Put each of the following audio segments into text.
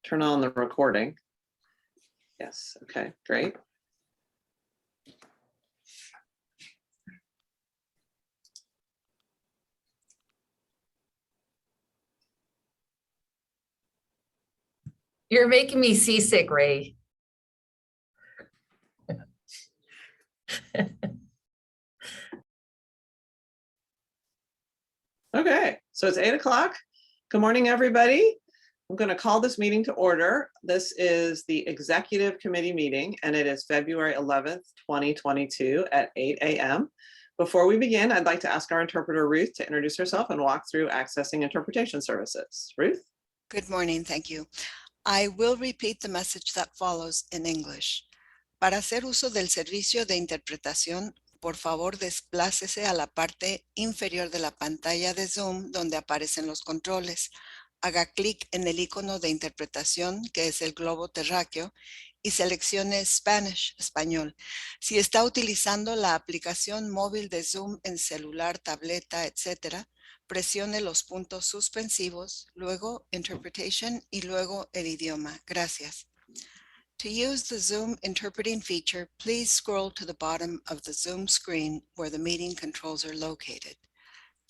turn on the recording. Yes, okay, great. You're making me seasick, Ray. Okay, so it's 8 o'clock. Good morning, everybody. I'm going to call this meeting to order. This is the Executive Committee meeting, and it is February 11th, 2022 at 8 a.m. Before we begin, I'd like to ask our interpreter, Ruth, to introduce herself and walk through accessing interpretation services. Ruth? Good morning, thank you. I will repeat the message that follows in English. Para hacer uso del servicio de interpretación, por favor desplácese a la parte inferior de la pantalla de Zoom donde aparecen los controles. Haga clic en el icono de interpretación, que es el globo terráqueo, y seleccione Spanish, español. Si está utilizando la aplicación móvil de Zoom en celular, tableta, etc., presione los puntos suspensivos, luego Interpretation y luego el idioma. Gracias. To use the Zoom interpreting feature, please scroll to the bottom of the Zoom screen where the meeting controls are located.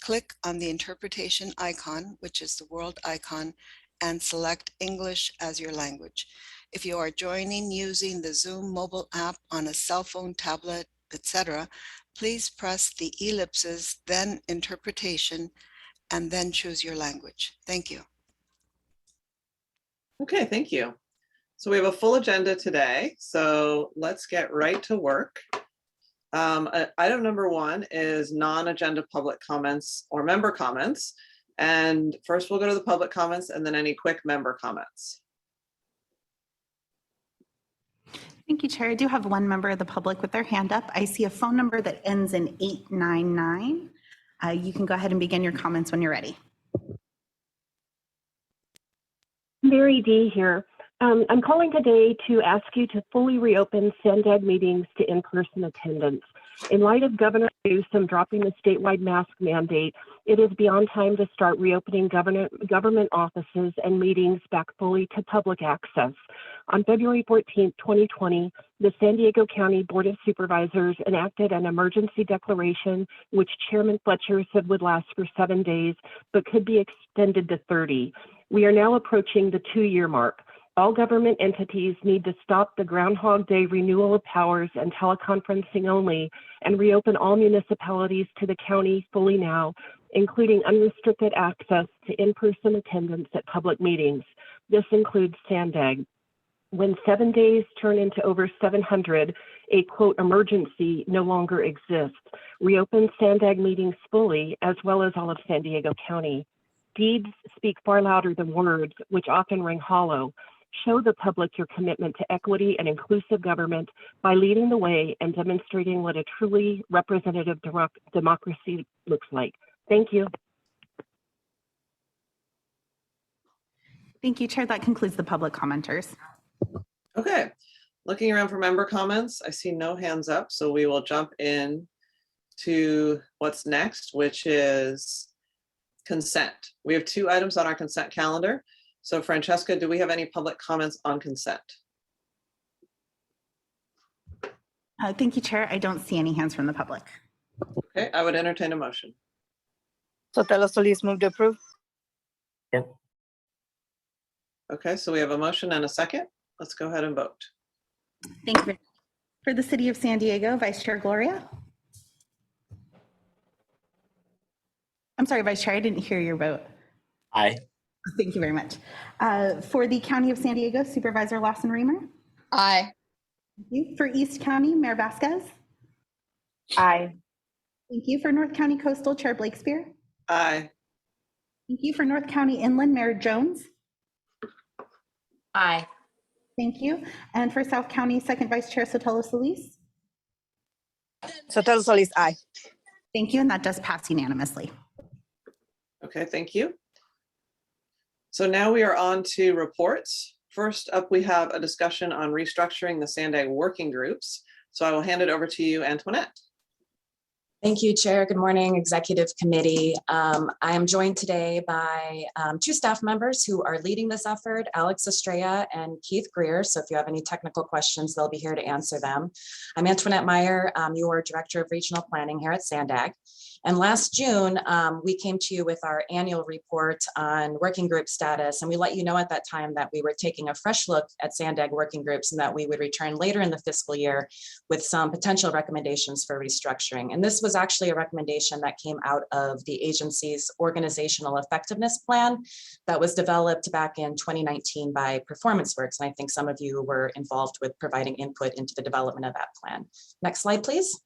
Click on the interpretation icon, which is the world icon, and select English as your language. If you are joining using the Zoom mobile app on a cell phone, tablet, etc., please press the ellipses, then interpretation, and then choose your language. Thank you. Okay, thank you. So we have a full agenda today, so let's get right to work. Item number 1 is non-agenda public comments or member comments. And first we'll go to the public comments and then any quick member comments. Thank you, Chair. I do have one member of the public with their hand up. I see a phone number that ends in 899. You can go ahead and begin your comments when you're ready. Mary D. here. I'm calling today to ask you to fully reopen SANDAG meetings to in-person attendance. In light of Governor Newsom dropping the statewide mask mandate, it is beyond time to start reopening government offices and meetings back fully to public access. On February 14, 2020, the San Diego County Board of Supervisors enacted an emergency declaration, which Chairman Fletcher said would last for 7 days, but could be extended to 30. We are now approaching the 2-year mark. All government entities need to stop the Groundhog Day renewal of powers and teleconferencing only and reopen all municipalities to the county fully now, including unrestricted access to in-person attendance at public meetings. This includes SANDAG. When 7 days turn into over 700, a quote emergency no longer exists. Reopen SANDAG meetings fully, as well as all of San Diego County. Deeds speak far louder than words, which often ring hollow. Show the public your commitment to equity and inclusive government by leading the way and demonstrating what a truly representative democracy looks like. Thank you. Thank you, Chair. That concludes the public commenters. Okay, looking around for member comments, I see no hands up, so we will jump in to what's next, which is consent. We have 2 items on our consent calendar. So Francesca, do we have any public comments on consent? Thank you, Chair. I don't see any hands from the public. Okay, I would entertain a motion. Sotelo Solis, move to approve. Okay, so we have a motion and a second. Let's go ahead and vote. Thank you. For the City of San Diego, Vice Chair Gloria. I'm sorry, Vice Chair, I didn't hear your vote. Aye. Thank you very much. For the County of San Diego, Supervisor Lawson Reamer. Aye. Thank you. For East County, Mayor Vasquez. Aye. Thank you. For North County Coastal, Chair Blakespear. Aye. Thank you. For North County Inland, Mayor Jones. Aye. Thank you. And for South County, Second Vice Chair Sotelo Solis. Sotelo Solis, aye. Thank you. And that does pass unanimously. Okay, thank you. So now we are on to reports. First up, we have a discussion on restructuring the SANDAG Working Groups. So I will hand it over to you, Antoinette. Thank you, Chair. Good morning, Executive Committee. I am joined today by two staff members who are leading this effort, Alex Estrella and Keith Greer. So if you have any technical questions, they'll be here to answer them. I'm Antoinette Meyer, your Director of Regional Planning here at SANDAG. And last June, we came to you with our annual report on working group status. And we let you know at that time that we were taking a fresh look at SANDAG working groups and that we would return later in the fiscal year with some potential recommendations for restructuring. And this was actually a recommendation that came out of the agency's organizational effectiveness plan that was developed back in 2019 by Performance Works. And I think some of you were involved with providing input into the development of that plan. Next slide, please.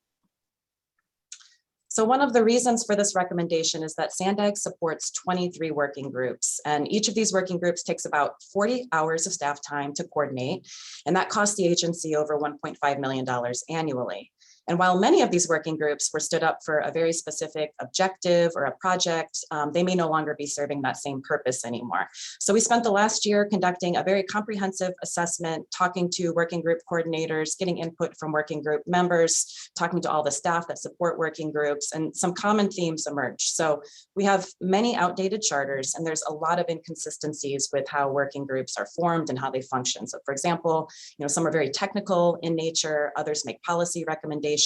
So one of the reasons for this recommendation is that SANDAG supports 23 working groups, and each of these working groups takes about 40 hours of staff time to coordinate, and that costs the agency over $1.5 million annually. And while many of these working groups were stood up for a very specific objective or a project, they may no longer be serving that same purpose anymore. So we spent the last year conducting a very comprehensive assessment, talking to working group coordinators, getting input from working group members, talking to all the staff that support working groups, and some common themes emerged. So we have many outdated charters, and there's a lot of inconsistencies with how working groups are formed and how they function. So for example, some are very technical in nature, others make policy recommendations.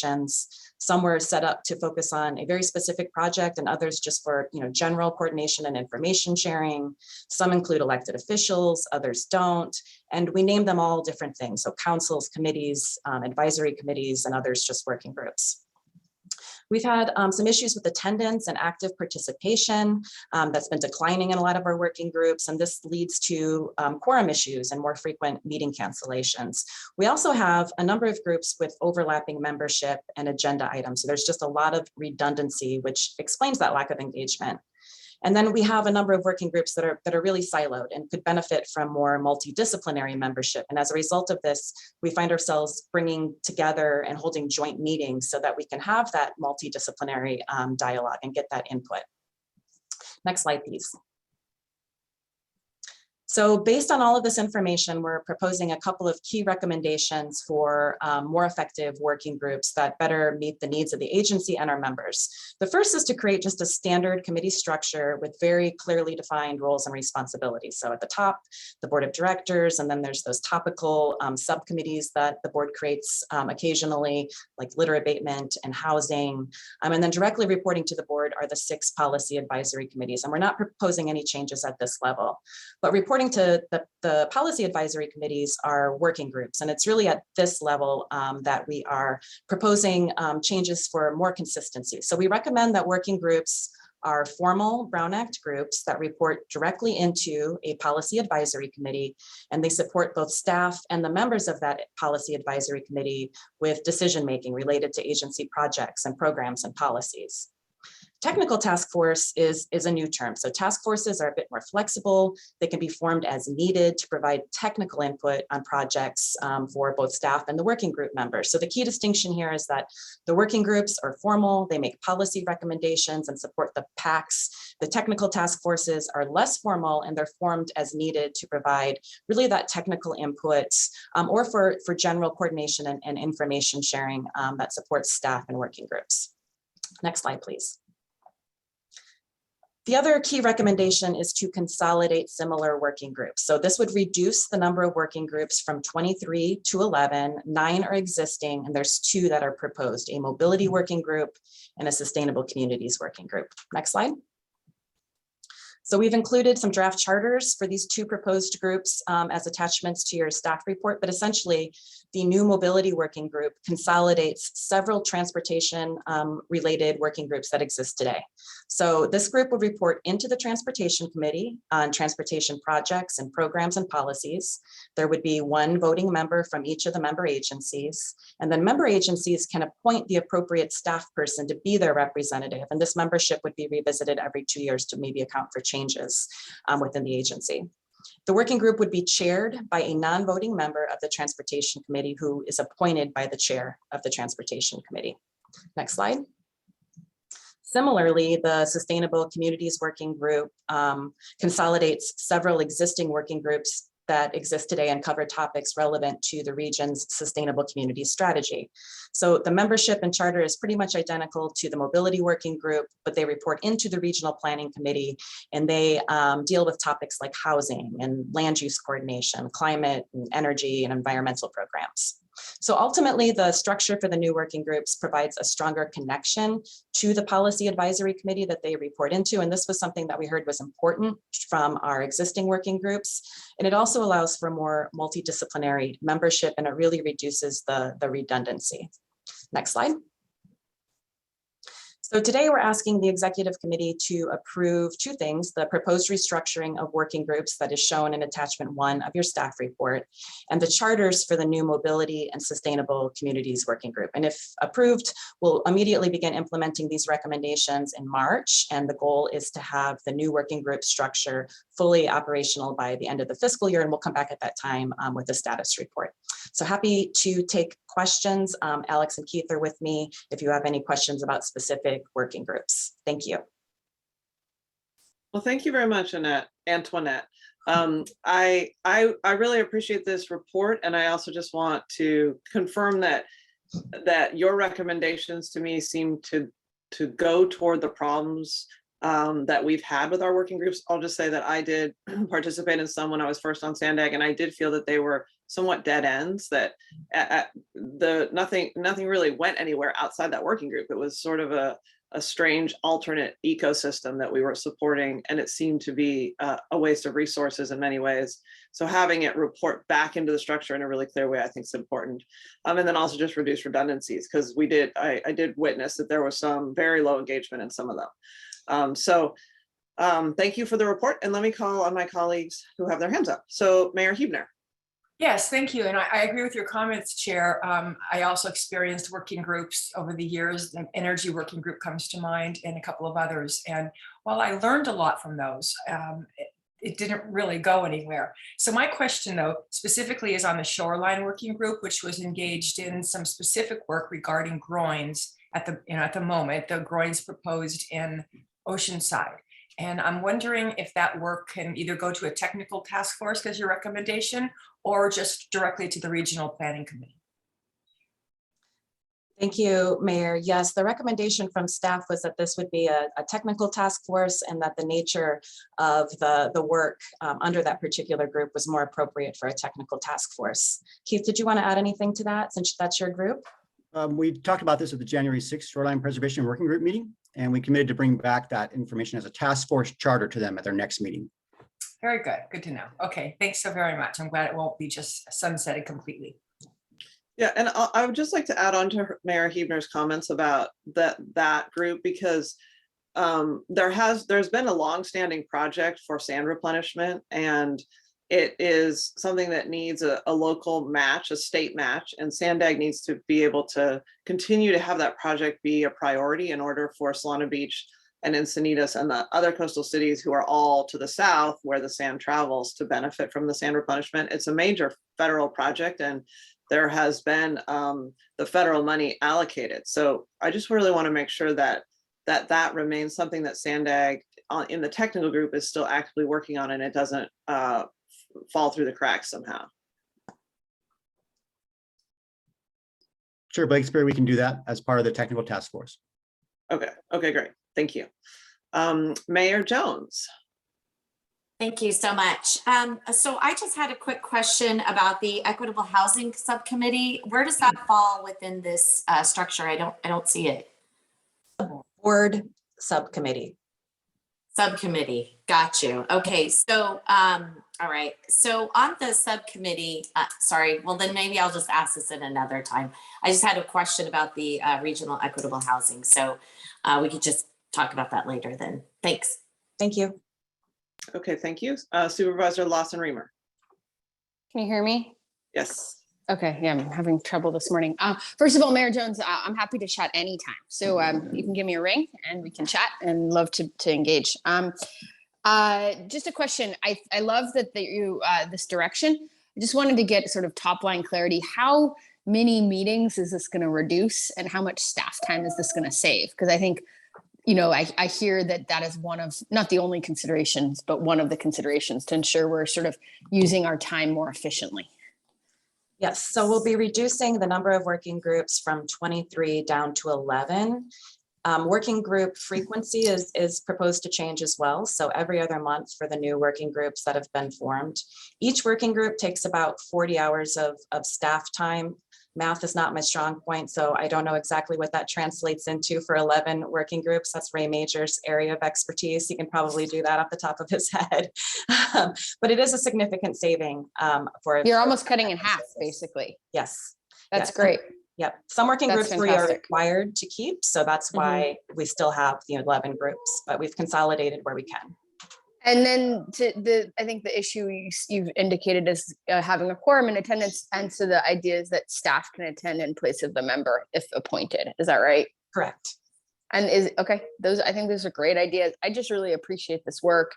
Some were set up to focus on a very specific project and others just for general coordination and information sharing. Some include elected officials, others don't. And we name them all different things. So councils, committees, advisory committees, and others just working groups. We've had some issues with attendance and active participation that's been declining in a lot of our working groups, and this leads to quorum issues and more frequent meeting cancellations. We also have a number of groups with overlapping membership and agenda items, so there's just a lot of redundancy, which explains that lack of engagement. And then we have a number of working groups that are really siloed and could benefit from more multidisciplinary membership. And as a result of this, we find ourselves bringing together and holding joint meetings so that we can have that multidisciplinary dialogue and get that input. Next slide, please. So based on all of this information, we're proposing a couple of key recommendations for more effective working groups that better meet the needs of the agency and our members. The first is to create just a standard committee structure with very clearly defined roles and responsibilities. So at the top, the board of directors, and then there's those topical subcommittees that the board creates occasionally, like litter abatement and housing. And then directly reporting to the board are the 6 policy advisory committees. And we're not proposing any changes at this level, but reporting to the policy advisory committees are working groups. And it's really at this level that we are proposing changes for more consistency. So we recommend that working groups are formal Brown Act groups that report directly into a policy advisory committee, and they support both staff and the members of that policy advisory committee with decision-making related to agency projects and programs and policies. Technical task force is a new term. So task forces are a bit more flexible. They can be formed as needed to provide technical input on projects for both staff and the working group members. So the key distinction here is that the working groups are formal, they make policy recommendations and support the PACs. The technical task forces are less formal and they're formed as needed to provide really that technical input or for general coordination and information sharing that supports staff and working groups. Next slide, please. The other key recommendation is to consolidate similar working groups. So this would reduce the number of working groups from 23 to 11, 9 are existing, and there's 2 that are proposed, a mobility working group and a sustainable communities working group. Next slide. So we've included some draft charters for these 2 proposed groups as attachments to your staff report, but essentially the new mobility working group consolidates several transportation related working groups that exist today. So this group would report into the Transportation Committee on transportation projects and programs and policies. There would be 1 voting member from each of the member agencies, and then member agencies can appoint the appropriate staff person to be their representative. And this membership would be revisited every 2 years to maybe account for changes within the agency. The working group would be chaired by a non-voting member of the Transportation Committee who is appointed by the chair of the Transportation Committee. Next slide. Similarly, the Sustainable Communities Working Group consolidates several existing working groups that exist today and cover topics relevant to the region's sustainable community strategy. So the membership and charter is pretty much identical to the mobility working group, but they report into the regional planning committee, and they deal with topics like housing and land use coordination, climate and energy and environmental programs. So ultimately, the structure for the new working groups provides a stronger connection to the policy advisory committee that they report into. And this was something that we heard was important from our existing working groups. And it also allows for more multidisciplinary membership, and it really reduces the redundancy. Next slide. So today we're asking the executive committee to approve two things: the proposed restructuring of working groups that is shown in attachment 1 of your staff report, and the charters for the new mobility and sustainable communities working group. And if approved, we'll immediately begin implementing these recommendations in March. And the goal is to have the new working group structure fully operational by the end of the fiscal year. And we'll come back at that time with a status report. So happy to take questions. Alex and Keith are with me if you have any questions about specific working groups. Thank you. Well, thank you very much, Antoinette. I really appreciate this report, and I also just want to confirm that your recommendations to me seem to go toward the problems that we've had with our working groups. I'll just say that I did participate in some when I was first on SANDAG, and I did feel that they were somewhat dead ends, that nothing really went anywhere outside that working group. It was sort of a strange alternate ecosystem that we were supporting, and it seemed to be a waste of resources in many ways. So having it report back into the structure in a really clear way, I think is important. And then also just reduce redundancies, because I did witness that there was some very low engagement in some of them. Thank you for the report, and let me call on my colleagues who have their hands up. So Mayor Huebner. Yes, thank you. And I agree with your comments, Chair. I also experienced working groups over the years. The Energy Working Group comes to mind, and a couple of others. And while I learned a lot from those, it didn't really go anywhere. So my question, though, specifically is on the Shoreline Working Group, which was engaged in some specific work regarding groins at the moment. The groins proposed in Oceanside. And I'm wondering if that work can either go to a technical task force as your recommendation, or just directly to the regional planning committee. Thank you, Mayor. Yes, the recommendation from staff was that this would be a technical task force, and that the nature of the work under that particular group was more appropriate for a technical task force. Keith, did you want to add anything to that, since that's your group? We talked about this at the January 6th Shoreline Preservation Working Group meeting, and we committed to bring back that information as a task force charter to them at their next meeting. Very good. Good to know. Okay, thanks so very much. I'm glad it won't be just sunsetted completely. Yeah, and I would just like to add on to Mayor Huebner's comments about that group, because there's been a long-standing project for sand replenishment, and it is something that needs a local match, a state match, and SANDAG needs to be able to continue to have that project be a priority in order for Solana Beach and Encinitas and the other coastal cities who are all to the south where the sand travels to benefit from the sand replenishment. It's a major federal project, and there has been the federal money allocated. So I just really want to make sure that remains something that SANDAG in the technical group is still actively working on, and it doesn't fall through the cracks somehow. Sure, Blakespeare, we can do that as part of the technical task force. Okay, great. Thank you. Mayor Jones. Thank you so much. So I just had a quick question about the Equitable Housing Subcommittee. Where does that fall within this structure? I don't see it. Board Subcommittee. Subcommittee, got you. Okay, so all right. So on the subcommittee, sorry, well then maybe I'll just ask this at another time. I just had a question about the regional equitable housing. So we could just talk about that later then. Thanks. Thank you. Okay, thank you. Supervisor Lawson-Remer. Can you hear me? Yes. Okay, yeah, I'm having trouble this morning. First of all, Mayor Jones, I'm happy to chat anytime. So you can give me a ring and we can chat, and love to engage. Just a question. I love that you this direction. I just wanted to get sort of top line clarity. How many meetings is this going to reduce, and how much staff time is this going to save? Because I think you know, I hear that that is one of, not the only considerations, but one of the considerations to ensure we're sort of using our time more efficiently. Yes, so we'll be reducing the number of working groups from 23 down to 11. Working group frequency is proposed to change as well. So every other month for the new working groups that have been formed. Each working group takes about 40 hours of staff time. Math is not my strong point, so I don't know exactly what that translates into for 11 working groups. That's Ray Major's area of expertise. He can probably do that off the top of his head. But it is a significant saving for— You're almost cutting in half, basically. Yes. That's Yes. great. Yep. Some working That's groups we are fantastic. required to keep, so that's why we still have the 11 groups, but we've consolidated where we can. And then I think the issue you've indicated is having a quorum in attendance. And so the idea is that staff can attend in place of the member if appointed. Is that right? Correct. And I think those are great ideas. I just really appreciate this work.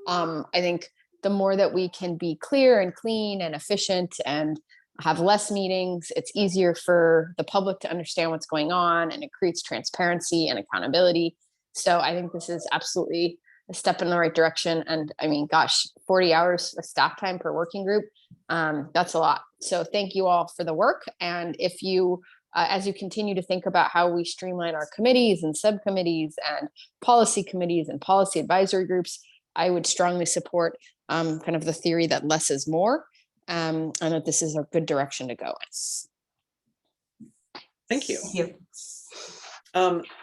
I think the more that we can be clear and clean and efficient and have less meetings, it's easier for the public to understand what's going on, and it creates transparency and accountability. So I think this is absolutely a step in the right direction. And I mean, gosh, 40 hours of staff time per working group, that's a lot. So thank you all for the work. And if you, as you continue to think about how we streamline our committees and subcommittees and policy committees and policy advisory groups, I would strongly support kind of the theory that less is more, and that this is a good direction to go in. Thank you. Thank you.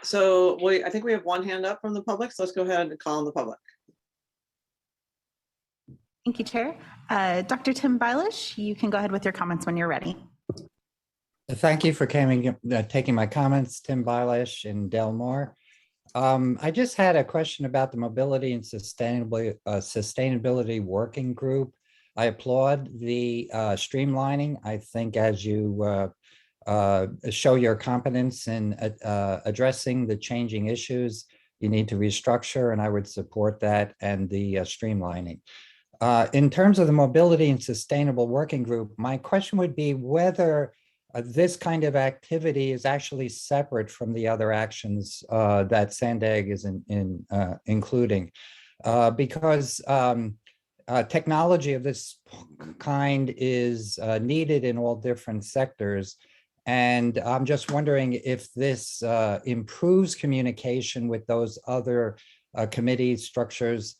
So I think we have one hand up from the public, so let's go ahead and call on the public. Thank you, Chair. Dr. Tim Bailish, you can go ahead with your comments when you're ready. Thank you for taking my comments, Tim Bailish and Del Moore. I just had a question about the Mobility and Sustainability Working Group. I applaud the streamlining. I think as you show your competence in addressing the changing issues, you need to restructure, and I would support that and the streamlining. In terms of the Mobility and Sustainable Working Group, my question would be whether this kind of activity is actually separate from the other actions that SANDAG is including, because technology of this kind is needed in all different sectors. And I'm just wondering if this improves communication with those other committee structures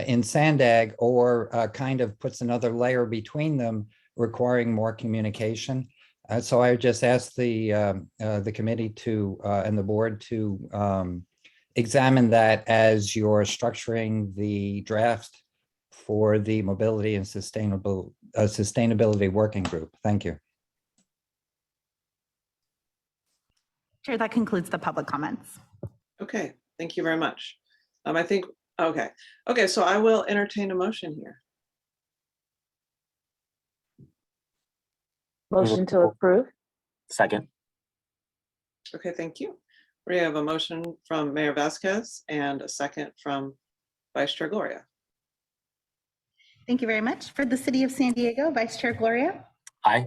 in SANDAG, or kind of puts another layer between them, requiring more communication. So I would just ask the committee to and the board to examine that as you're structuring the draft for the Mobility and Sustainability Working Group. Thank you. Chair, that concludes the public comments. Okay, thank you very much. I think, okay, so I will entertain a motion here. Motion to approve. Second. Okay, thank you. We have a motion from Mayor Vasquez and a second from Vice Chair Gloria. Thank you very much. For the City of San Diego, Vice Chair Gloria. Aye.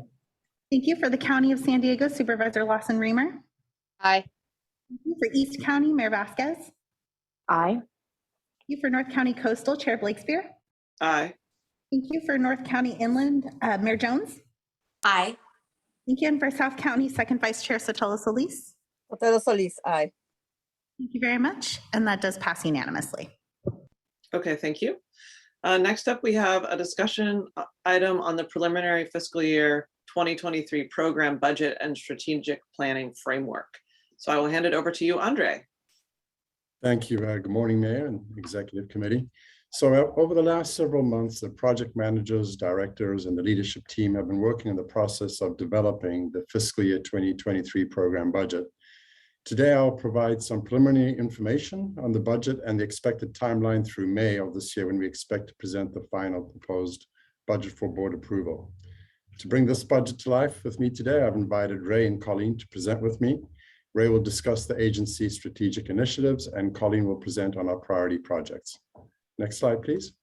Thank you. For the County of San Diego, Supervisor Lawson Reamer. Aye. Thank you. For East County, Mayor Vasquez. Aye. Thank you. For North County Coastal, Chair Blakespear. Aye. Thank you. For North County Inland, Mayor Jones. Aye. Thank you. And for South County, Second Vice Chair Sotelo Solis. Sotelo Solis, aye. Thank you very much. And that does pass unanimously. Okay, thank you. Next up, we have a discussion item on the preliminary fiscal year 2023 program budget and strategic planning framework. So I will hand it over to you, Andre. Thank you. Good morning, Mayor and Executive Committee. So over the last several months, the project managers, directors, and the leadership team have been working on the process of developing the fiscal year 2023 program budget. Today, I'll provide some preliminary information on the budget and the expected timeline through May of this year, when we expect to present the final proposed budget for board approval. To bring this budget to life with me today, I've invited Ray and Colleen to present with me. Ray will discuss the agency's strategic initiatives, and Colleen will present on our priority projects. Next slide, please.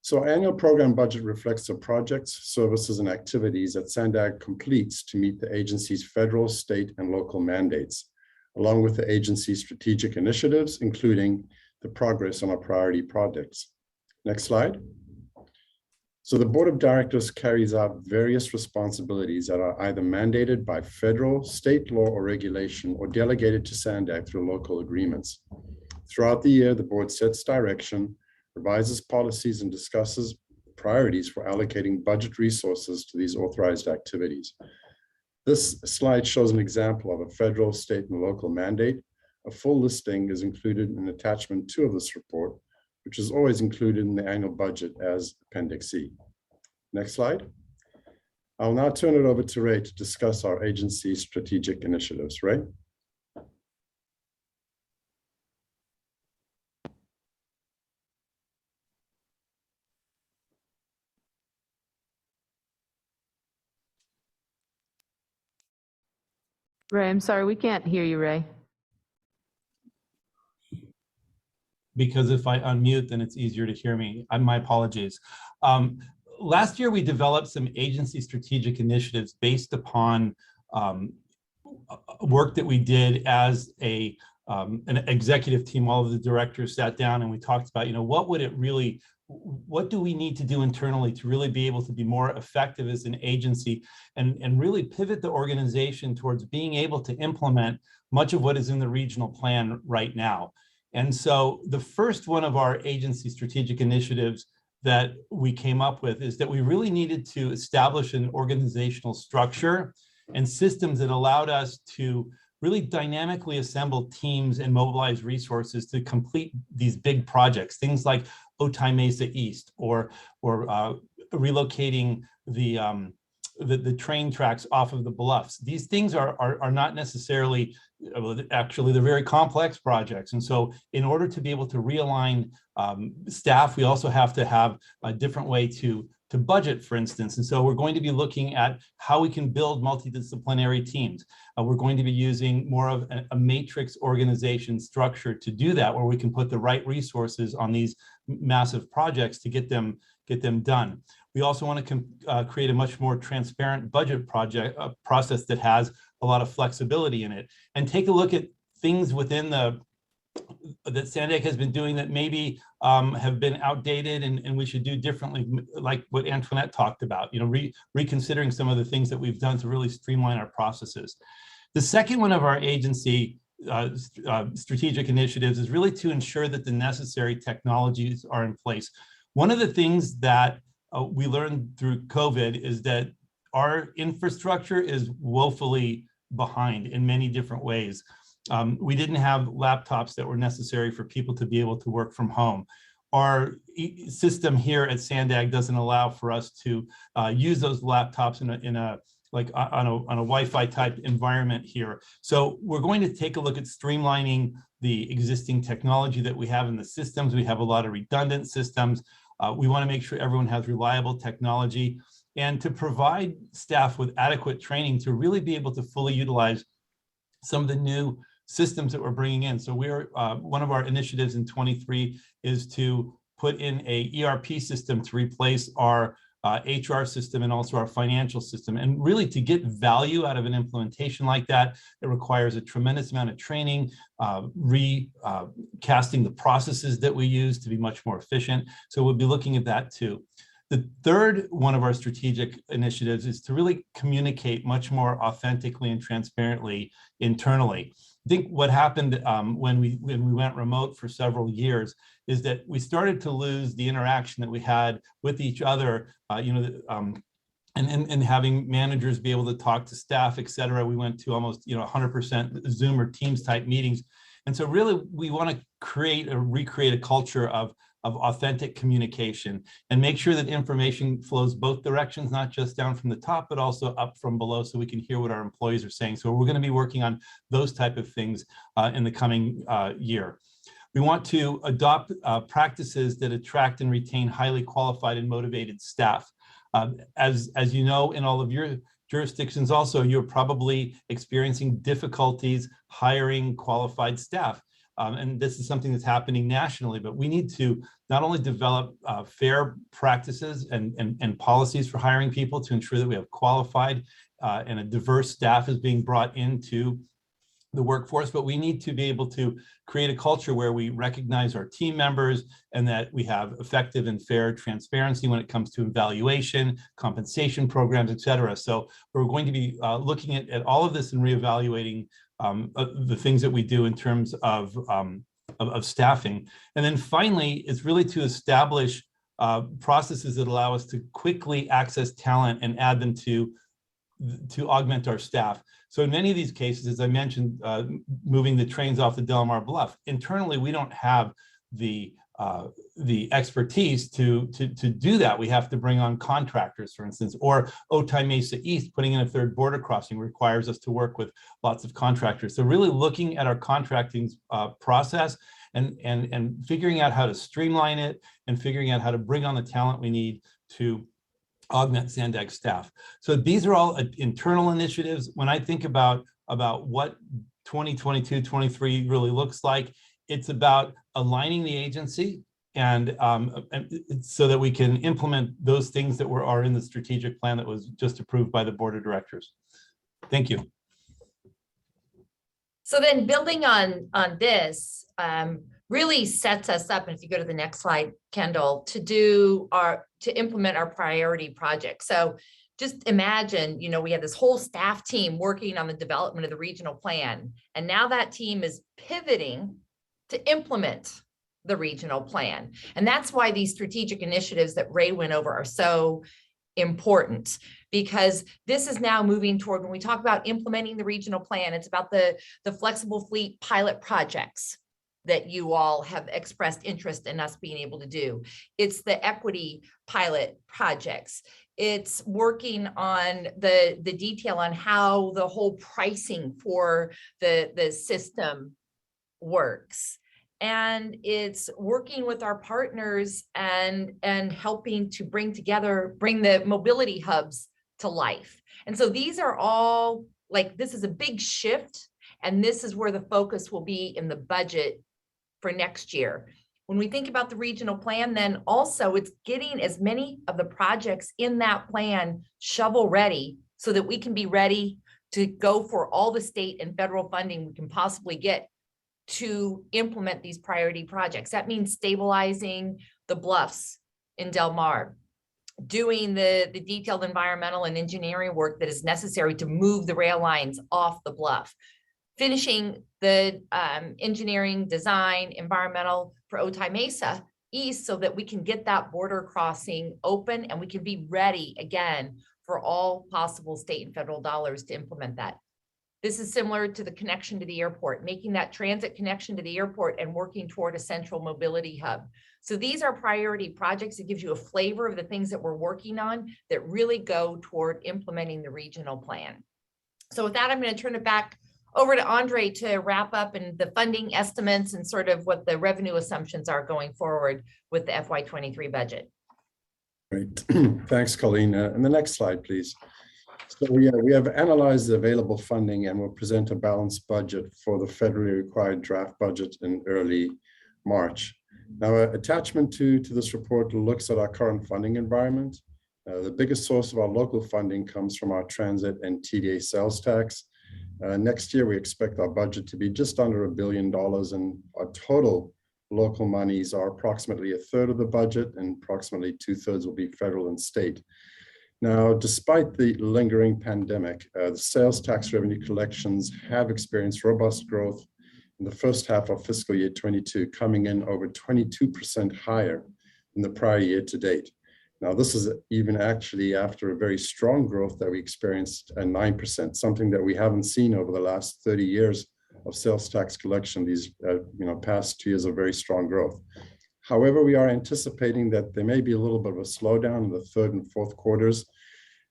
So our annual program budget reflects the projects, services, and activities that SANDAG completes to meet the agency's federal, state, and local mandates, along with the agency's strategic initiatives, including the progress on our priority projects. Next slide. So the Board of Directors carries out various responsibilities that are either mandated by federal, state law or regulation or delegated to SANDAG through local agreements. Throughout the year, the board sets direction, revises policies, and discusses priorities for allocating budget resources to these authorized activities. This slide shows an example of a federal, state, and local mandate. A full listing is included in attachment 2 of this report, which is always included in the annual budget as Appendix C. Next slide. I'll now turn it over to Ray to discuss our agency strategic initiatives. Ray? Ray, I'm sorry, we can't hear you, Ray. Because if I unmute, then it's easier to hear me. My apologies. Last year, we developed some agency strategic initiatives based upon work that we did as an executive team. All of the directors sat down and we talked about, what do we need to do internally to really be able to be more effective as an agency and really pivot the organization towards being able to implement much of what is in the regional plan right now. And so the first one of our agency strategic initiatives that we came up with is that we really needed to establish an organizational structure and systems that allowed us to really dynamically assemble teams and mobilize resources to complete these big projects, things like Otay Mesa East or relocating the train tracks off of the bluffs. These things are not necessarily, actually, they're very complex projects. And so in order to be able to realign staff, we also have to have a different way to budget, for instance. And so we're going to be looking at how we can build multidisciplinary teams. We're going to be using more of a matrix organization structure to do that, where we can put the right resources on these massive projects to get them done. We also want to create a much more transparent budget process that has a lot of flexibility in it, and take a look at things within that SANDAG has been doing that maybe have been outdated and we should do differently, like what Antoinette talked about, reconsidering some of the things that we've done to really streamline our processes. The second one of our agency strategic initiatives is really to ensure that the necessary technologies are in place. One of the things that we learned through COVID is that our infrastructure is woefully behind in many different ways. We didn't have laptops that were necessary for people to be able to work from home. Our system here at SANDAG doesn't allow for us to use those laptops on a Wi-Fi type environment here. So we're going to take a look at streamlining the existing technology that we have in the systems. We have a lot of redundant systems. We want to make sure everyone has reliable technology and to provide staff with adequate training to really be able to fully utilize some of the new systems that we're bringing in. So we're one of our initiatives in 23 is to put in a ERP system to replace our HR system and also our financial system. And really to get value out of an implementation like that, it requires a tremendous amount of training, recasting the processes that we use to be much more efficient. So we'll be looking at that too. The third one of our strategic initiatives is to really communicate much more authentically and transparently internally. I think what happened when we went remote for several years is that we started to lose the interaction that we had with each other, and having managers be able to talk to staff, et cetera. We went to almost 100% Zoom or Teams type meetings. And so really we want to recreate a culture of authentic communication and make sure that information flows both directions, not just down from the top, but also up from below, so we can hear what our employees are saying. So we're going to be working on those type of things in the coming year. We want to adopt practices that attract and retain highly qualified and motivated staff. As you know, in all of your jurisdictions also, you're probably experiencing difficulties hiring qualified staff. And this is something that's happening nationally, but we need to not only develop fair practices and policies for hiring people to ensure that we have qualified and a diverse staff is being brought into the workforce, but we need to be able to create a culture where we recognize our team members and that we have effective and fair transparency when it comes to evaluation, compensation programs, et cetera. So we're going to be looking at all of this and reevaluating the things that we do in terms of staffing. And then finally, it's really to establish processes that allow us to quickly access talent and add them to augment our staff. So in many of these cases, as I mentioned, moving the trains off the Del Mar Bluff, internally, we don't have the expertise to do that. We have to bring on contractors, for instance, or Otay Mesa East, putting in a third border crossing requires us to work with lots of contractors. So really looking at our contracting process and figuring out how to streamline it and figuring out how to bring on the talent we need to augment SANDAG staff. So these are all internal initiatives. When I think about what 2022-23 really looks like, it's about aligning the agency and so that we can implement those things that are in the strategic plan that was just approved by the board of directors. Thank you. So then building on this really sets us up, and if you go to the next slide, Kendall, to implement our priority project. So just imagine, we have this whole staff team working on the development of the regional plan, and now that team is pivoting to implement the regional plan. And that's why these strategic initiatives that Ray went over are so important, because this is now moving toward, when we talk about implementing the regional plan, it's about the flexible fleet pilot projects that you all have expressed interest in us being able to do. It's the equity pilot projects. It's working on the detail on how the whole pricing for the system works. And it's working with our partners and helping to bring the mobility hubs to life. And so these are all, this is a big shift, and this is where the focus will be in the budget for next year. When we think about the regional plan, then also it's getting as many of the projects in that plan shovel ready so that we can be ready to go for all the state and federal funding we can possibly get to implement these priority projects. That means stabilizing the bluffs in Del Mar, doing the detailed environmental and engineering work that is necessary to move the rail lines off the bluff, finishing the engineering, design, environmental for Otay Mesa East so that we can get that border crossing open and we can be ready again for all possible state and federal dollars to implement that. This is similar to the connection to the airport, making that transit connection to the airport and working toward a central mobility hub. So these are priority projects. It gives you a flavor of the things that we're working on that really go toward implementing the regional plan. So with that, I'm going to turn it back over to Andre to wrap up and the funding estimates and sort of what the revenue assumptions are going forward with the FY23 budget. Great. Thanks, Colleen. And the next slide, please. So we have analyzed the available funding and will present a balanced budget for the federally required draft budget in early March. Now, attachment to this report looks at our current funding environment. The biggest source of our local funding comes from our transit and TDA sales tax. Next year, we expect our budget to be just under $1 billion, and our total local monies are approximately 1/3 of the budget, and approximately 2/3 will be federal and state. Now, despite the lingering pandemic, the sales tax revenue collections have experienced robust growth in the first half of fiscal year 22, coming in over 22% higher than the prior year to date. Now, this is even actually after a very strong growth that we experienced at 9%, something that we haven't seen over the last 30 years of sales tax collection. These past 2 years of very strong growth. However, we are anticipating that there may be a little bit of a slowdown in the third and fourth quarters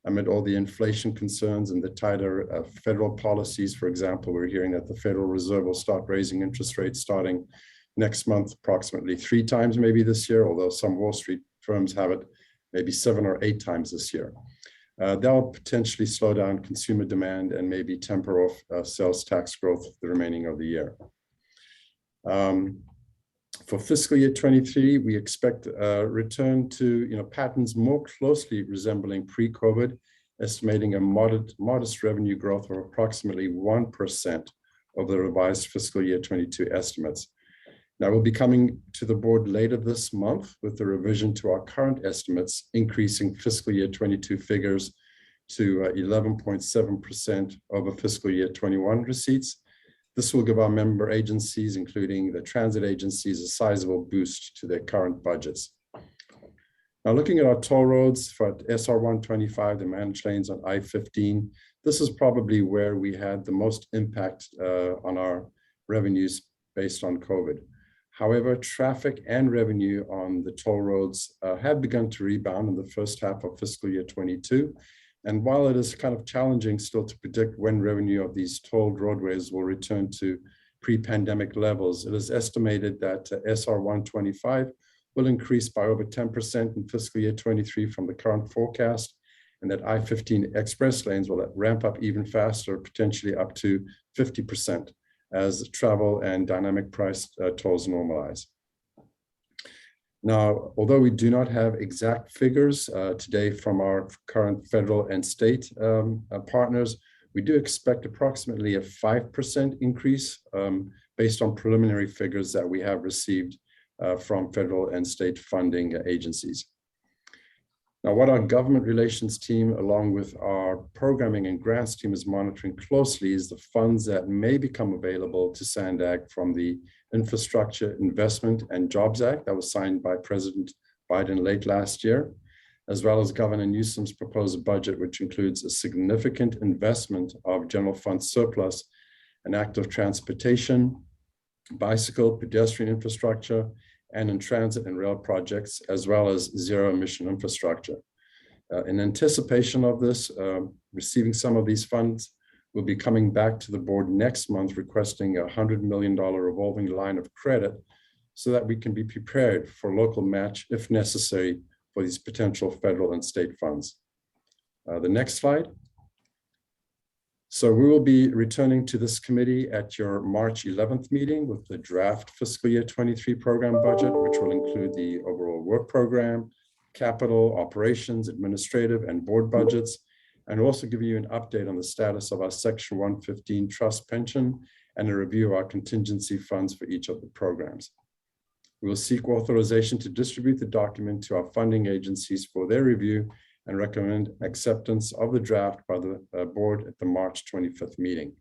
amid all the inflation concerns and the tighter federal policies. For example, we're hearing that the Federal Reserve will start raising interest rates starting next month, approximately 3 times maybe this year, although some Wall Street firms have it maybe 7 or 8 times this year. That will potentially slow down consumer demand and maybe temper off sales tax growth the remaining of the year. For fiscal year 23, we expect a return to patterns more closely resembling pre-COVID, estimating a modest revenue growth of approximately 1% of the revised fiscal year 22 estimates. Now, we'll be coming to the board later this month with a revision to our current estimates, increasing fiscal year 22 figures to 11.7% over fiscal year 21 receipts. This will give our member agencies, including the transit agencies, a sizable boost to their current budgets. Now, looking at our toll roads for SR 125, the managed lanes on I-15, this is probably where we had the most impact on our revenues based on COVID. However, traffic and revenue on the toll roads have begun to rebound in the first half of fiscal year 22. And while it is kind of challenging still to predict when revenue of these tolled roadways will return to pre-pandemic levels, it is estimated that SR 125 will increase by over 10% in fiscal year 23 from the current forecast, and that I-15 express lanes will ramp up even faster, potentially up to 50% as travel and dynamic price tolls normalize. Now, although we do not have exact figures today from our current federal and state partners, we do expect approximately a 5% increase based on preliminary figures that we have received from federal and state funding agencies. Now, what our government relations team, along with our programming and grants team, is monitoring closely is the funds that may become available to SANDAG from the Infrastructure Investment and Jobs Act that was signed by President Biden late last year, as well as Governor Newsom's proposed budget, which includes a significant investment of general fund surplus in active transportation, bicycle, pedestrian infrastructure, and in transit and rail projects, as well as zero emission infrastructure. In anticipation of this, receiving some of these funds, we'll be coming back to the board next month requesting a $100 million revolving line of credit so that we can be prepared for local match if necessary for these potential federal and state funds. The next slide. So we will be returning to this committee at your March 11th meeting with the draft fiscal year 23 program budget, which will include the overall work program, capital, operations, administrative, and board budgets, and also give you an update on the status of our Section 115 trust pension and a review of our contingency funds for each of the programs. We will seek authorization to distribute the document to our funding agencies for their review and recommend acceptance of the draft by the board at the March 25th meeting.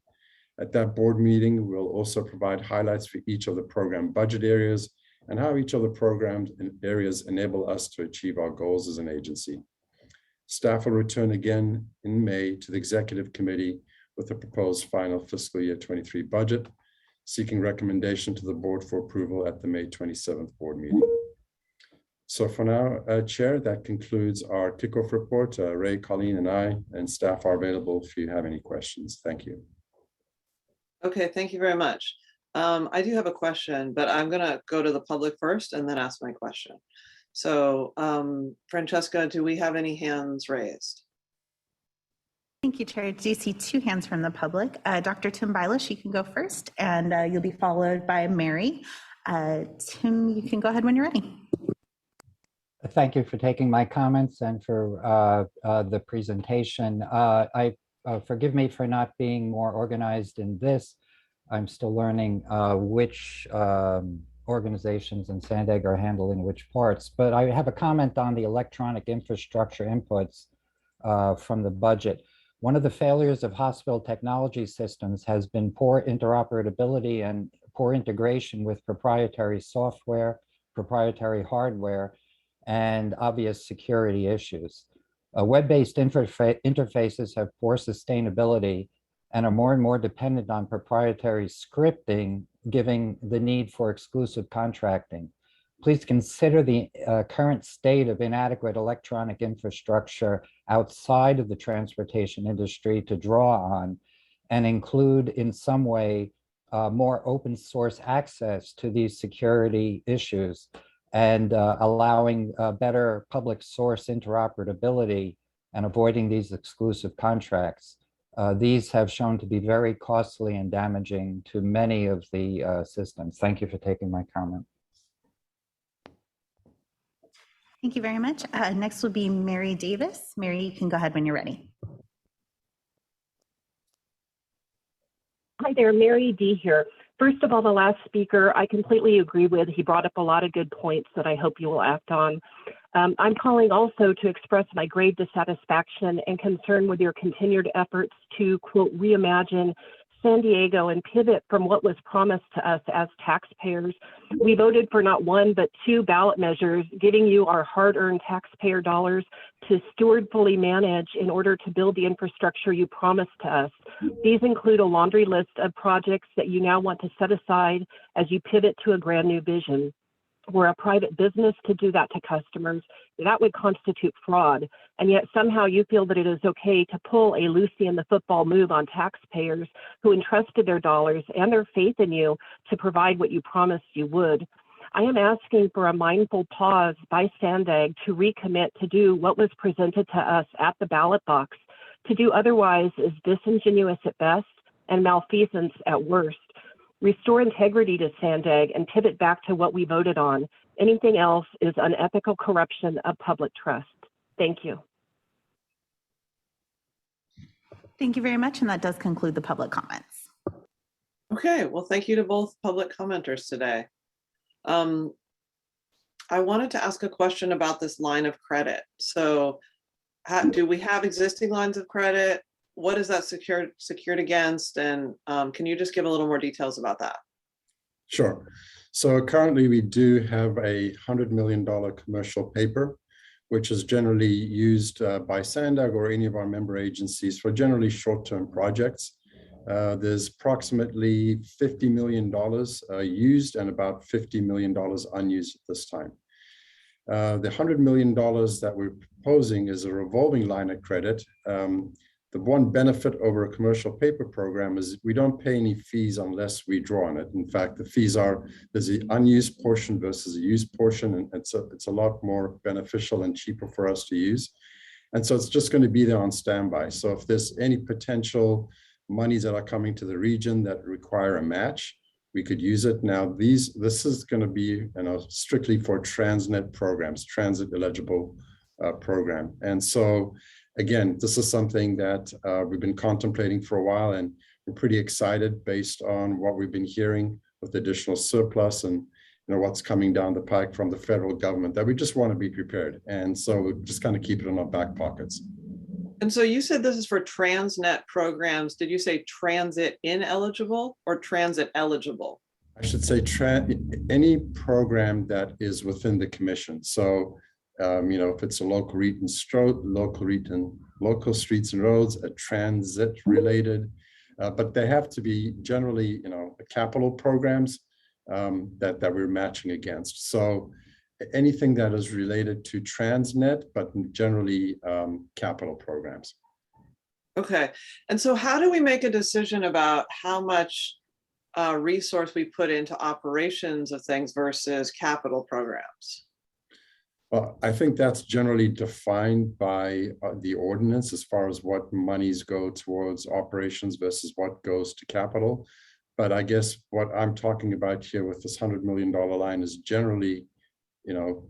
At that board meeting, we'll also provide highlights for each of the program budget areas and how each of the programs and areas enable us to achieve our goals as an agency. Staff will return again in May to the Executive Committee with the proposed final fiscal year 23 budget, seeking recommendation to the board for approval at the May 27th board meeting. So for now, Chair, that concludes our kickoff report. Ray, Colleen, and I and staff are available if you have any questions. Thank you. Okay, thank you very much. I do have a question, but I'm gonna go to the public first and then ask my question. So Francesca, do we have any hands raised? Thank you, Chair. I do see two hands from the public. Dr. Tim Bilish, you can go first, and you'll be followed by Mary. Tim, you can go ahead when you're ready. Thank you for taking my comments and for the presentation. Forgive me for not being more organized in this. I'm still learning which organizations in SANDAG are handling which parts, but I have a comment on the electronic infrastructure inputs from the budget. One of the failures of hospital technology systems has been poor interoperability and poor integration with proprietary software, proprietary hardware, and obvious security issues. Web-based interfaces have poor sustainability and are more and more dependent on proprietary scripting, giving the need for exclusive contracting. Please consider the current state of inadequate electronic infrastructure outside of the transportation industry to draw on and include in some way more open source access to these security issues and allowing better public source interoperability and avoiding these exclusive contracts. These have shown to be very costly and damaging to many of the systems. Thank you for taking my comment. Thank you very much. Next will be Mary Davis. Mary, you can go ahead when you're ready. Hi there, Mary D here. First of all, the last speaker, I completely agree with. He brought up a lot of good points that I hope you will act on. I'm calling also to express my grave dissatisfaction and concern with your continued efforts to, quote, reimagine San Diego and pivot from what was promised to us as taxpayers. We voted for not one, but two ballot measures, giving you our hard-earned taxpayer dollars to stewardfully manage in order to build the infrastructure you promised to us. These include a laundry list of projects that you now want to set aside as you pivot to a brand new vision. We're a private business to do that to customers. That would constitute fraud. And yet somehow you feel that it is okay to pull a Lucy in the football move on taxpayers who entrusted their dollars and their faith in you to provide what you promised you would. I am asking for a mindful pause by SANDAG to recommit to do what was presented to us at the ballot box. To do otherwise is disingenuous at best and malfeasance at worst. Restore integrity to SANDAG and pivot back to what we voted on. Anything else is unethical corruption of public trust. Thank you. Thank you very much. And that does conclude the public comments. Okay, well, thank you to both public commenters today. I wanted to ask a question about this line of credit. So do we have existing lines of credit? What is that secured against? And can you just give a little more details about that? Sure. So currently we do have a $100 million commercial paper, which is generally used by SANDAG or any of our member agencies for generally short-term projects. There's approximately $50 million used and about $50 million unused at this time. The $100 million that we're proposing is a revolving line of credit. The one benefit over a commercial paper program is we don't pay any fees unless we draw on it. In fact, the fees there's the unused portion versus a used portion, and it's a lot more beneficial and cheaper for us to use. And so it's just going to be there on standby. So if there's any potential monies that are coming to the region that require a match, we could use it. Now, this is going to be strictly for Transnet programs, transit eligible program. And so again, this is something that we've been contemplating for a while, and we're pretty excited based on what we've been hearing with the additional surplus and what's coming down the pike from the federal government, that we just want to be prepared. And so we just kind of keep it in our back pockets. And so you said this is for Transnet programs. Did you say transit ineligible or transit eligible? I should say any program that is within the commission. So if it's a local streets and roads, a transit related, but they have to be generally, capital programs that we're matching against. So anything that is related to Transnet, but generally capital programs. Okay. And so how do we make a decision about how much resource we put into operations of things versus capital programs? Well, I think that's generally defined by the ordinance as far as what monies go towards operations versus what goes to capital. But I guess what I'm talking about here with this $100 million line is generally,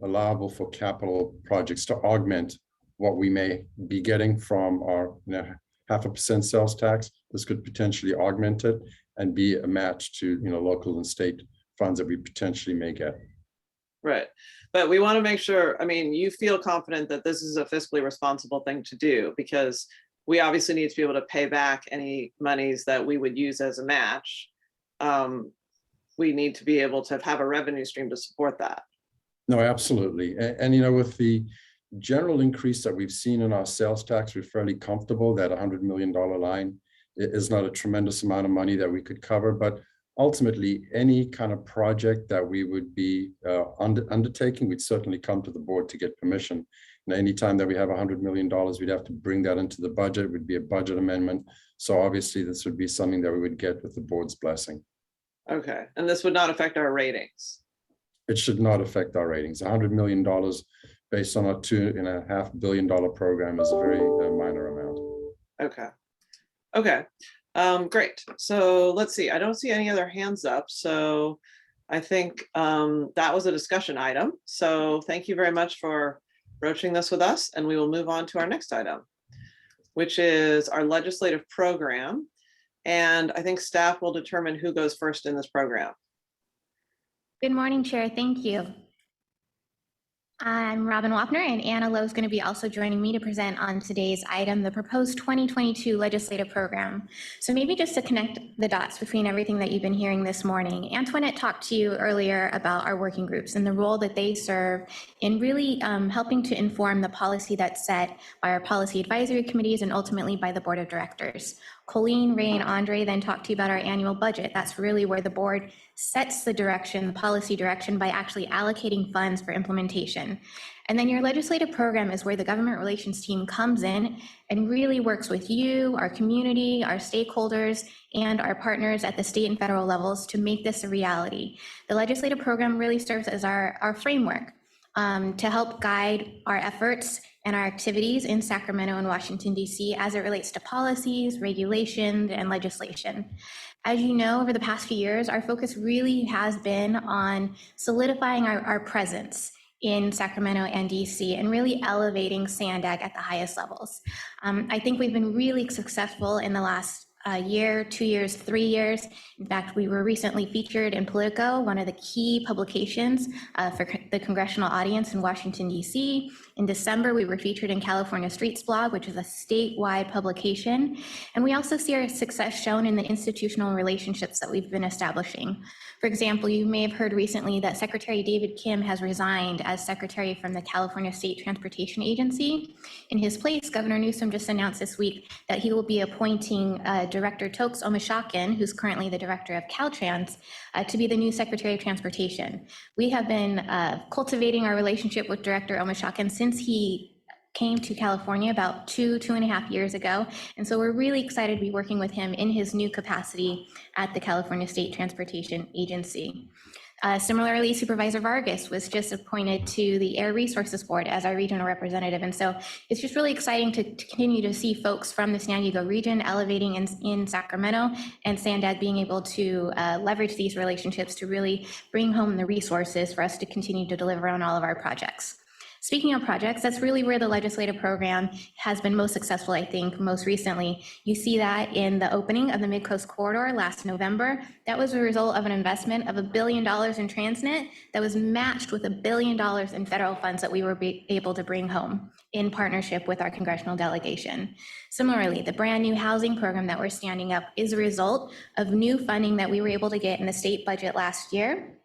allowable for capital projects to augment what we may be getting from our 0.5% sales tax. This could potentially augment it and be a match to local and state funds that we potentially may get. Right. But we want to make sure, you feel confident that this is a fiscally responsible thing to do, because we obviously need to be able to pay back any monies that we would use as a match. We need to be able to have a revenue stream to support that. No, absolutely. And with the general increase that we've seen in our sales tax, we're fairly comfortable that $100 million line is not a tremendous amount of money that we could cover. But ultimately, any kind of project that we would be undertaking, we'd certainly come to the board to get permission. And anytime that we have $100 million, we'd have to bring that into the budget. It would be a budget amendment. So obviously, this would be something that we would get with the board's blessing. Okay. And this would not affect our ratings? It should not affect our ratings. $100 million based on a $2.5 billion program is a very minor amount. Okay. Okay. Great. So let's see. I don't see any other hands up. So I think that was a discussion item. So thank you very much for broaching this with us. And we will move on to our next item, which is our legislative program. And I think staff will determine who goes first in this program. Good morning, Chair. Thank you. I'm Robin Wapner, and Anna Lowe is going to be also joining me to present on today's item, the proposed 2022 legislative program. So maybe just to connect the dots between everything that you've been hearing this morning, Antoinette talked to you earlier about our working groups and the role that they serve in really helping to inform the policy that's set by our policy advisory committees and ultimately by the board of directors. Colleen, Ray, and Andre then talked to you about our annual budget. That's really where the board sets the direction, the policy direction, by actually allocating funds for implementation. And then your legislative program is where the government relations team comes in and really works with you, our community, our stakeholders, and our partners at the state and federal levels to make this a reality. The legislative program really serves as our framework to help guide our efforts and our activities in Sacramento and Washington, D.C. as it relates to policies, regulations, and legislation. As you know, over the past few years, our focus really has been on solidifying our presence in Sacramento and DC and really elevating SANDAG at the highest levels. I think we've been really successful in the last year, 2 years, 3 years. In fact, we were recently featured in Politico, one of the key publications for the congressional audience in Washington, D.C. In December, we were featured in California Streets Blog, which is a statewide publication. And we also see our success shown in the institutional relationships that we've been establishing. For example, you may have heard recently that Secretary David Kim has resigned as secretary from the California State Transportation Agency. In his place, Governor Newsom just announced this week that he will be appointing Director Tokes Omishakin, who's currently the director of Caltrans, to be the new Secretary of Transportation. We have been cultivating our relationship with Director Omishakin since he came to California about 2.5 years ago. And so we're really excited to be working with him in his new capacity at the California State Transportation Agency. Similarly, Supervisor Vargas was just appointed to the Air Resources Board as our regional representative. And so it's just really exciting to continue to see folks from the San Diego region elevating in Sacramento, and SANDAG being able to leverage these relationships to really bring home the resources for us to continue to deliver on all of our projects. Speaking of projects, that's really where the legislative program has been most successful, I think, most recently. You see that in the opening of the Mid-Coast Corridor last November. That was a result of an investment of $1 billion in Transnet that was matched with $1 billion in federal funds that we were able to bring home in partnership with our congressional delegation. Similarly, the brand new housing program that we're standing up is a result of new funding that we were able to get in the state budget last year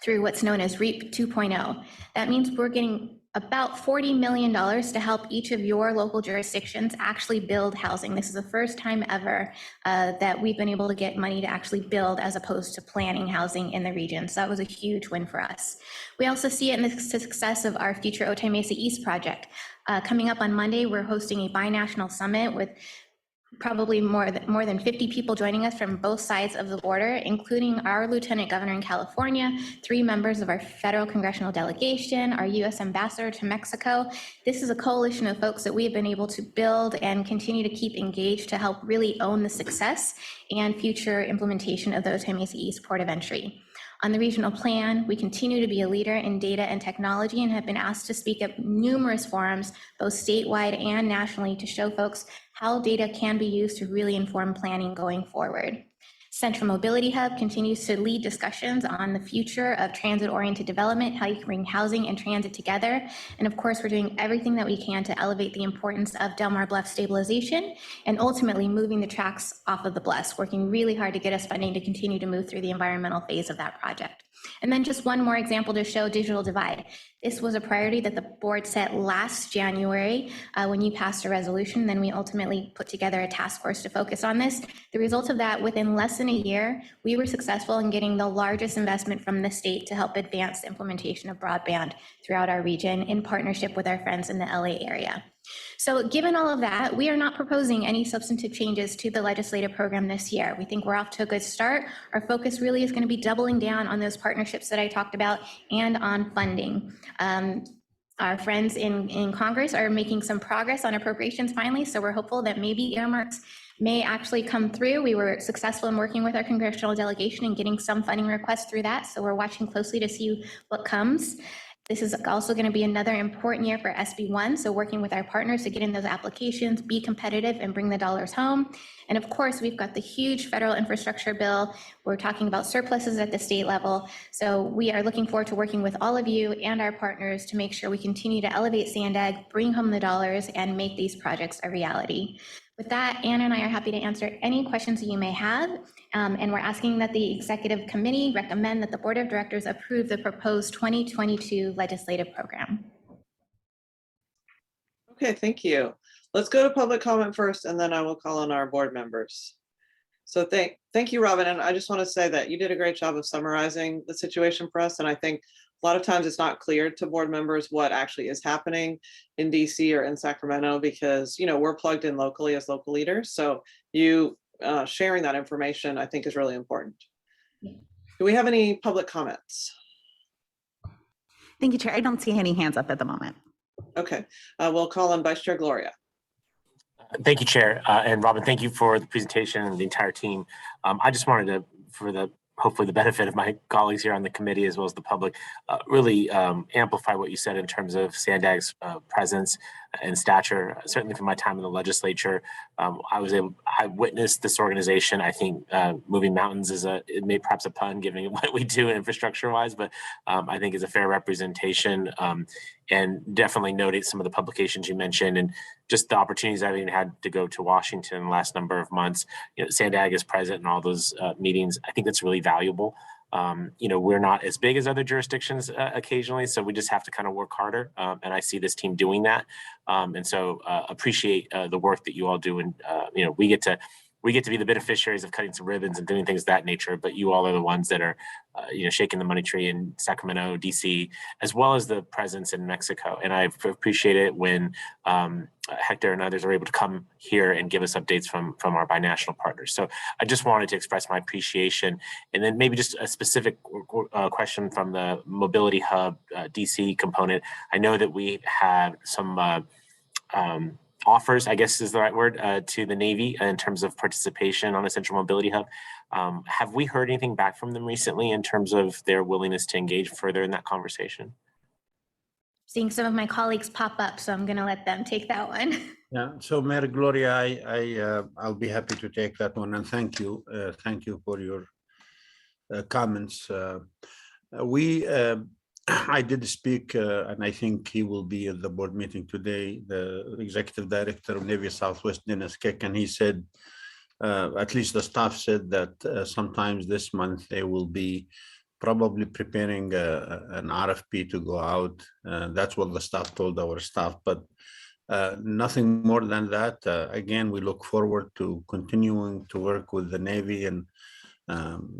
through what's known as REAP 2.0. That means we're getting about $40 million to help each of your local jurisdictions actually build housing. This is the first time ever that we've been able to get money to actually build as opposed to planning housing in the region. So that was a huge win for us. We also see it in the success of our future Otay Mesa East project. Coming up on Monday, we're hosting a binational summit with probably more than 50 people joining us from both sides of the border, including our Lieutenant Governor in California, 3 members of our federal congressional delegation, our U.S. ambassador to Mexico. This is a coalition of folks that we have been able to build and continue to keep engaged to help really own the success and future implementation of the Otay Mesa East Port of Entry. On the regional plan, we continue to be a leader in data and technology and have been asked to speak at numerous forums, both statewide and nationally, to show folks how data can be used to really inform planning going forward. Central Mobility Hub continues to lead discussions on the future of transit-oriented development, how you can bring housing and transit together. And of course, we're doing everything that we can to elevate the importance of Del Mar Bluff stabilization and ultimately moving the tracks off of the bluffs, working really hard to get us funding to continue to move through the environmental phase of that project. And then just one more example to show digital divide. This was a priority that the board set last January when you passed a resolution. Then we ultimately put together a task force to focus on this. The result of that, within less than a year, we were successful in getting the largest investment from the state to help advance the implementation of broadband throughout our region in partnership with our friends in the LA area. So given all of that, we are not proposing any substantive changes to the legislative program this year. We think we're off to a good start. Our focus really is going to be doubling down on those partnerships that I talked about and on funding. Our friends in Congress are making some progress on appropriations finally, so we're hopeful that maybe earmarks may actually come through. We were successful in working with our congressional delegation and getting some funding requests through that, so we're watching closely to see what comes. This is also going to be another important year for SB1, so working with our partners to get in those applications, be competitive, and bring the dollars home. And of course, we've got the huge federal infrastructure bill. We're talking about surpluses at the state level. So we are looking forward to working with all of you and our partners to make sure we continue to elevate SANDAG, bring home the dollars, and make these projects a reality. With that, Anna and I are happy to answer any questions that you may have. And we're asking that the executive committee recommend that the board of directors approve the proposed 2022 legislative program. Okay, thank you. Let's go to public comment first, and then I will call on our board members. So thank you, Robin. And I just want to say that you did a great job of summarizing the situation for us. And I think a lot of times it's not clear to board members what actually is happening in DC or in Sacramento, because, you know, we're plugged in locally as local leaders. So you sharing that information, I think, is really important. Do we have any public comments? Thank you, Chair. I don't see any hands up at the moment. Okay, we'll call on Vice Chair Gloria. Thank you, Chair. And Robin, thank you for the presentation and the entire team. I just wanted to, hopefully the benefit of my colleagues here on the committee as well as the public, really amplify what you said in terms of SANDAG's presence and stature. Certainly from my time in the legislature, I witnessed this organization. I think moving mountains is perhaps a pun given what we do infrastructure wise, but I think is a fair representation, and definitely noted some of the publications you mentioned and just the opportunities I've even had to go to Washington in the last number of months. You know, SANDAG is present in all those meetings. I think that's really valuable. You know, we're not as big as other jurisdictions occasionally, so we just have to kind of work harder. And I see this team doing that. And so appreciate the work that you all do. And, you know, we get to be the beneficiaries of cutting some ribbons and doing things of that nature, but you all are the ones that are, you know, shaking the money tree in Sacramento, DC, as well as the presence in Mexico. And I appreciate it when Hector and others are able to come here and give us updates from our binational partners. So I just wanted to express my appreciation. And then maybe just a specific question from the Mobility Hub DC component. I know that we have some offers, I guess is the right word, to the Navy in terms of participation on a Central Mobility Hub. Have we heard anything back from them recently in terms of their willingness to engage further in that conversation? Seeing some of my colleagues pop up, so I'm going to let them take that one. Yeah, so Mayor Gloria, I'll be happy to take that one, and thank you for your comments. I did speak, and I think he will be at the board meeting today, the Executive Director of Navy Southwest, Dennis Keck, and he said, at least the staff said that sometimes this month they will be probably preparing an RFP to go out. That's what the staff told our staff, but nothing more than that. Again, we look forward to continuing to work with the Navy, and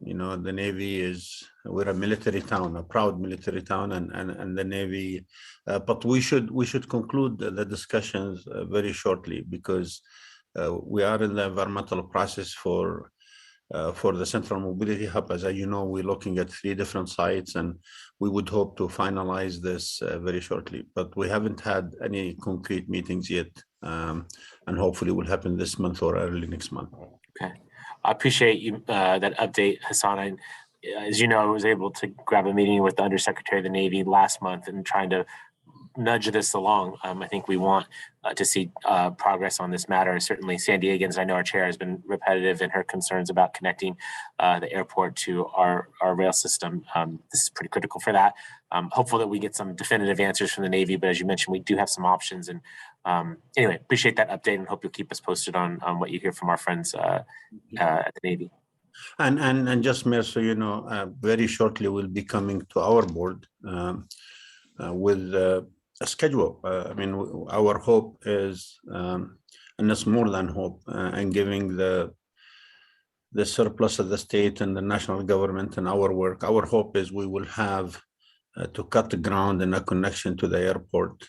you know, the Navy we're a military town, a proud military town, and the Navy, but we should conclude the discussions very shortly, because we are in the environmental process for the Central Mobility Hub. As you know, we're looking at 3 different sites, and we would hope to finalize this very shortly, but we haven't had any concrete meetings yet, and hopefully will happen this month or early next month. Okay. I appreciate you that update, Hassan. As you know, I was able to grab a meeting with the Undersecretary of the Navy last month and trying to nudge this along. I think we want to see progress on this matter. Certainly San Diegans, I know our chair has been repetitive in her concerns about connecting the airport to our rail system. This is pretty critical for that. Hopeful that we get some definitive answers from the Navy, but as you mentioned, we do have some options. And anyway, appreciate that update and hope you'll keep us posted on what you hear from our friends at the Navy. And just, Mayor, so you know, very shortly we'll be coming to our board with a schedule. I mean, our hope is, and it's more than hope, and giving the surplus of the state and the national government and our work, our hope is we will have to cut the ground and a connection to the airport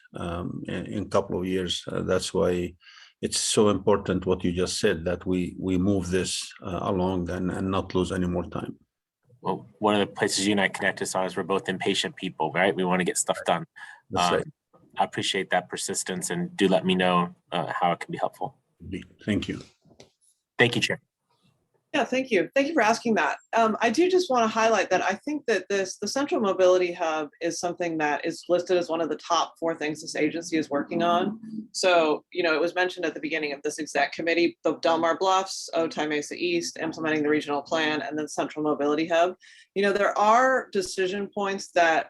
in a couple of years. That's why it's so important what you just said, that we move this along and not lose any more time. Well, one of the places you and I connect us on is we're both impatient people, right? We want to get stuff done. That's right. I appreciate that persistence, and do let me know how it can be helpful. Thank you. Thank you, Chair. Yeah, thank you. Thank you for asking that. I do just want to highlight that I think that the Central Mobility Hub is something that is listed as one of the top 4 things this agency is working on. So, it was mentioned at the beginning of this exec committee, the Del Mar Bluffs, Otay Mesa East, implementing the regional plan, and then Central Mobility Hub. There are decision points that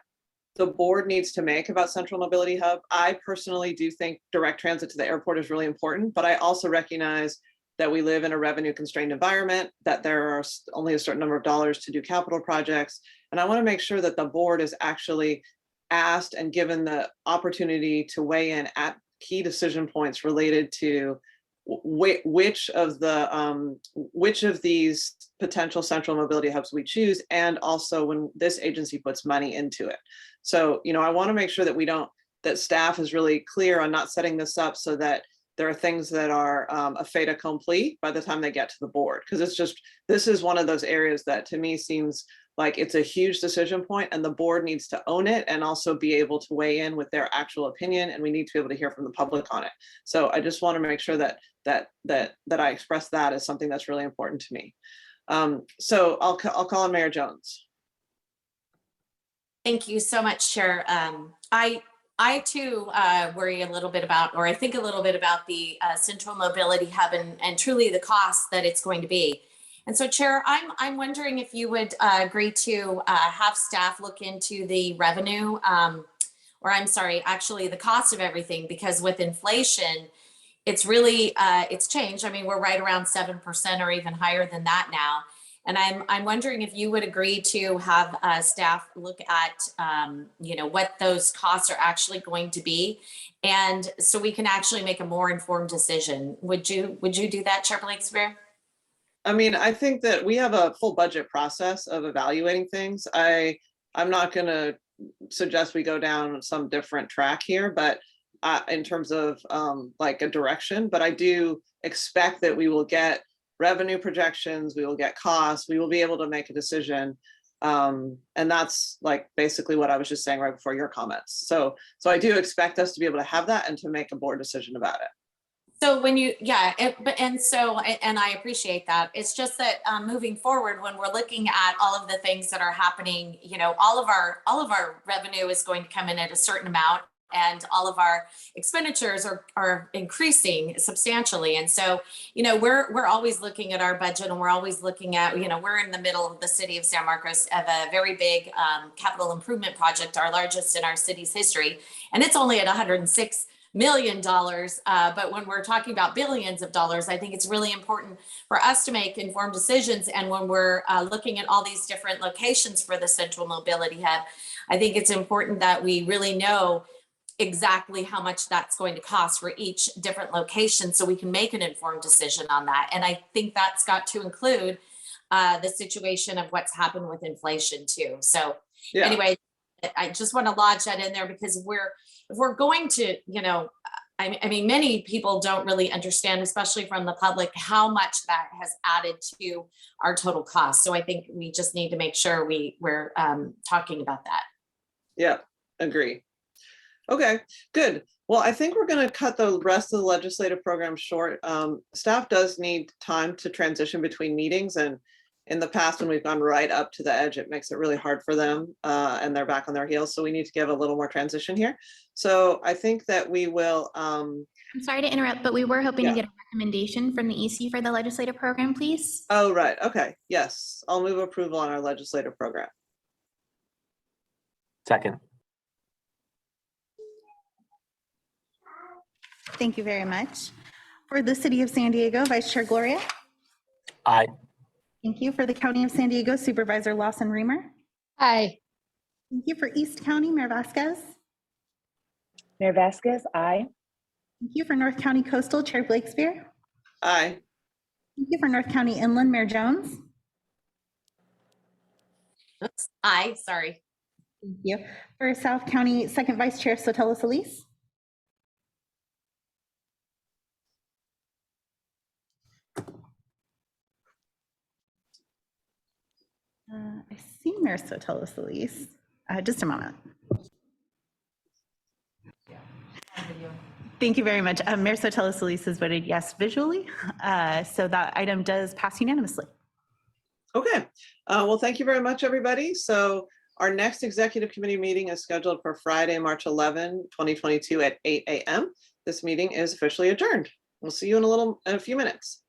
the board needs to make about Central Mobility Hub. I personally do think direct transit to the airport is really important, but I also recognize that we live in a revenue constrained environment, that there are only a certain number of dollars to do capital projects. And I want to make sure that the board is actually asked and given the opportunity to weigh in at key decision points related to which of these potential central mobility hubs we choose, and also when this agency puts money into it. So, I want to make sure that that staff is really clear on not setting this up so that there are things that are a fait accompli by the time they get to the board. Because this is one of those areas that to me seems like it's a huge decision point, and the board needs to own it and also be able to weigh in with their actual opinion, and we need to be able to hear from the public on it. So I just want to make sure that I express that as something that's really important to me. So I'll call on Mayor Jones. Thank you so much, Chair. I too worry a little bit about, or I think a little bit about the Central Mobility Hub and truly the cost that it's going to be. And so, Chair, I'm wondering if you would agree to have staff look into the revenue, or I'm sorry, actually the cost of everything, because with inflation, it's really, it's changed. I mean, we're right around 7% or even higher than that now. And I'm wondering if you would agree to have staff look at, what those costs are actually going to be, and so we can actually make a more informed decision. Would you do that, Chair Blakespear? I mean, I think that we have a full budget process of evaluating things. I'm not going to suggest we go down some different track here, but in terms of like a direction, but I do expect that we will get revenue projections, we will get costs, we will be able to make a decision. And that's like basically what I was just saying right before your comments. So I do expect us to be able to have that and to make a board decision about it. So when you, and I appreciate that. It's just that moving forward, when we're looking at all of the things that are happening, all of our revenue is going to come in at a certain amount, and all of our expenditures are increasing substantially. And so, we're always looking at our budget, and we're always looking at, we're in the middle of the city of San Marcos of a very big capital improvement project, our largest in our city's history. And it's only at $106 million. But when we're talking about billions of dollars, I think it's really important for us to make informed decisions. And when we're looking at all these different locations for the Central Mobility Hub, I think it's important that we really know exactly how much that's going to cost for each different location, so we can make an informed decision on that. And I think that's got to include the situation of what's happened with inflation too. So anyway, I just want to lodge that in there, because if we're going to, I mean, many people don't really understand, especially from the public, how much that has added to our total cost. So I think we just need to make sure we're talking about that. Yeah, agree. Okay, good. Well, I think we're going to cut the rest of the legislative program short. Staff does need time to transition between meetings, and in the past, when we've gone right up to the edge, it makes it really hard for them, and they're back on their heels. So we need to give a little more transition here. So I think that we will. I'm sorry to interrupt, but we were hoping to get a recommendation from the EC for the legislative program, please. Oh, right. Okay. Yes, I'll move approval on our legislative program. Second. Thank you very much. For the City of San Diego, Vice Chair Gloria. Aye. Thank you. For the County of San Diego, Supervisor Lawson Reamer. Aye. Thank you. For East County, Mayor Vasquez. Mayor Vasquez, aye. Thank you. For North County Coastal, Chair Blakespear. Aye. Thank you. For North County Inland, Mayor Jones. Oops. Aye, sorry. Thank you. For South County, Second Vice Chair Sotelo Solis. I see Mayor Sotelo Solis. Just a moment. Thank you very much. Mayor Sotelo Solis has voted yes visually, so that item does pass unanimously. Okay, well, thank you very much, everybody. So our next executive committee meeting is scheduled for Friday, March 11, 2022 at 8 a.m. This meeting is officially adjourned. We'll see you in a few minutes.